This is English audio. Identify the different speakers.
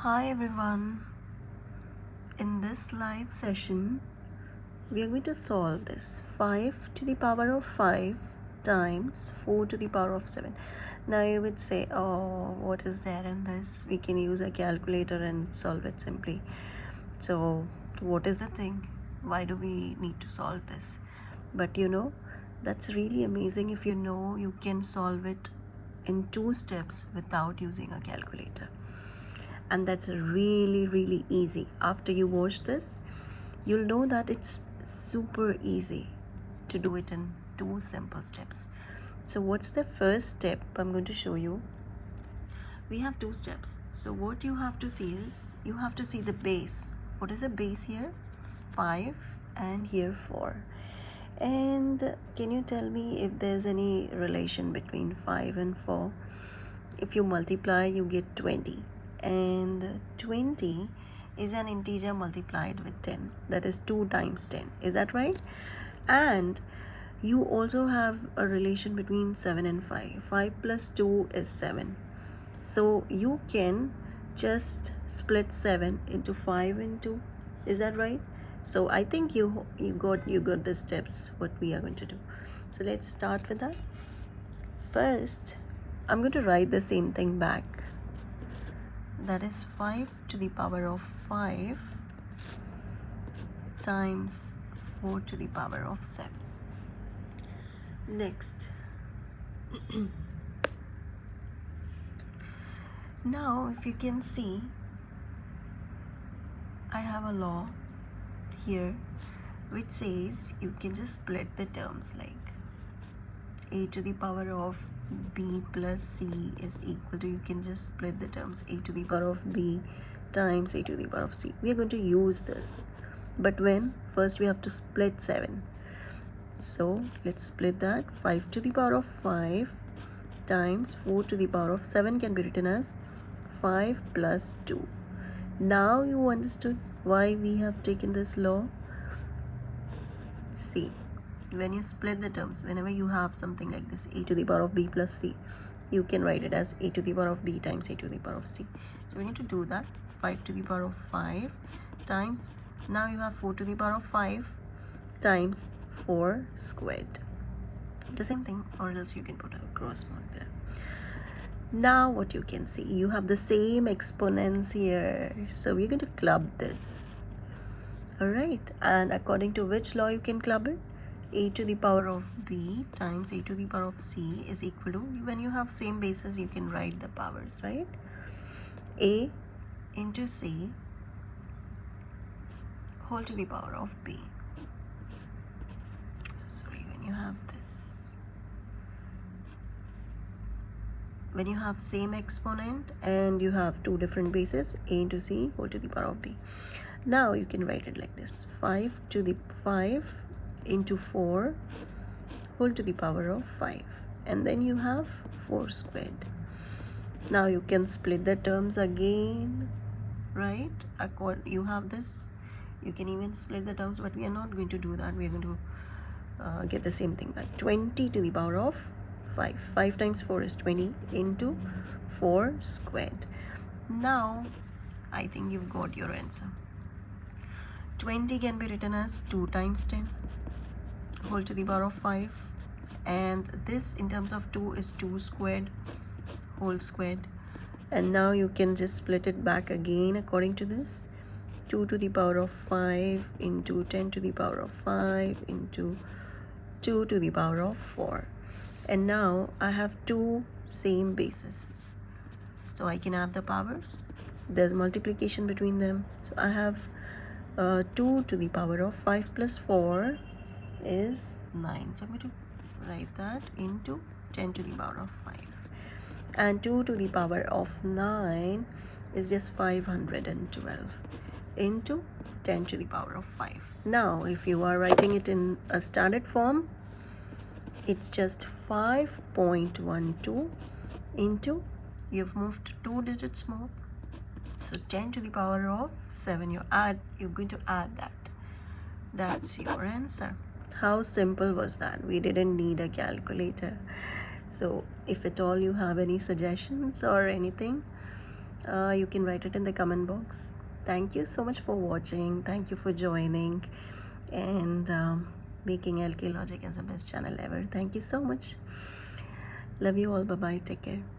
Speaker 1: Hi everyone, in this live session we are going to solve this 5 to the power of 5 times 4 to the power of 7. Now you would say, oh, what is there in this? We can use a calculator and solve it simply. So what is the thing? Why do we need to solve this? But that's really amazing if you can solve it in 2 steps without using a calculator. And that's really easy. After you watch this, you'll know that it's super easy to do it in 2 simple steps. So what's the first step? I'm going to show you. We have 2 steps. So what you have to see is, you have to see the base. What is the base here? 5, and here 4. And can you tell me if there's any relation between 5 and 4? If you multiply, you get 20. And 20 is an integer multiplied with 10. That is 2 times 10. Is that right? And you also have a relation between 7 and 5. 5 plus 2 is 7. So you can just split 7 into 5 and 2. Is that right? So I think you got the steps what we are going to do. So let's start with that. First, I'm going to write the same thing back. That is 5 to the power of 5 times 4 to the power of 7. Next. Now, if you can see, I have a law here which says you can just split the terms, like a to the power of b plus c is equal to, you can just split the terms, a to the power of b times a to the power of c. We are going to use this, but when? First we have to split 7. So let's split that. 5 to the power of 5 times 4 to the power of 7 can be written as 5 plus 2. Now you understood why we have taken this law. See, when you split the terms, whenever you have something like this, a to the power of b plus c, you can write it as a to the power of b times a to the power of c. So we need to do that. 5 to the power of 5 times, now you have 4 to the power of 5 times 4 squared. The same thing, or else you can put a cross mark there. Now what you can see, you have the same exponents here. So we're going to club this. Alright, and according to which law you can club it? A to the power of b times a to the power of c is equal to, when you have same bases, you can write the powers, right? A into c whole to the power of b. Sorry, when you have this, when you have same exponent and you have 2 different bases, a into c whole to the power of b. Now you can write it like this: 5 to the 5 into 4 whole to the power of 5, and then you have 4 squared. Now you can split the terms again, right? You have this, you can even split the terms, but we are not going to do that. We are going to get the same thing back. 20 to the power of 5. 5 times 4 is 20 into 4 squared. Now I think you've got your answer. 20 can be written as 2 times 10 whole to the power of 5, and this in terms of 2 is 2 squared whole squared. And now you can just split it back again according to this: 2 to the power of 5 into 10 to the power of 5 into 2 to the power of 4. And now I have 2 same bases, so I can add the powers. There's multiplication between them, so I have 2 to the power of 5 plus 4 is 9. So I'm going to write that into 10 to the power of 5. And 2 to the power of 9 is just 512 into 10 to the power of 5. Now, if you are writing it in a standard form, it's just 5.12 into, you've moved 2 digits more, so 10 to the power of 7. You're going to add that. That's your answer. How simple was that? We didn't need a calculator. So if at all you have any suggestions or anything, you can write it in the comment box. Thank you so much for watching. Thank you for joining and making LK Logic as the best channel ever. Thank you so much. Love you all. Bye bye. Take care.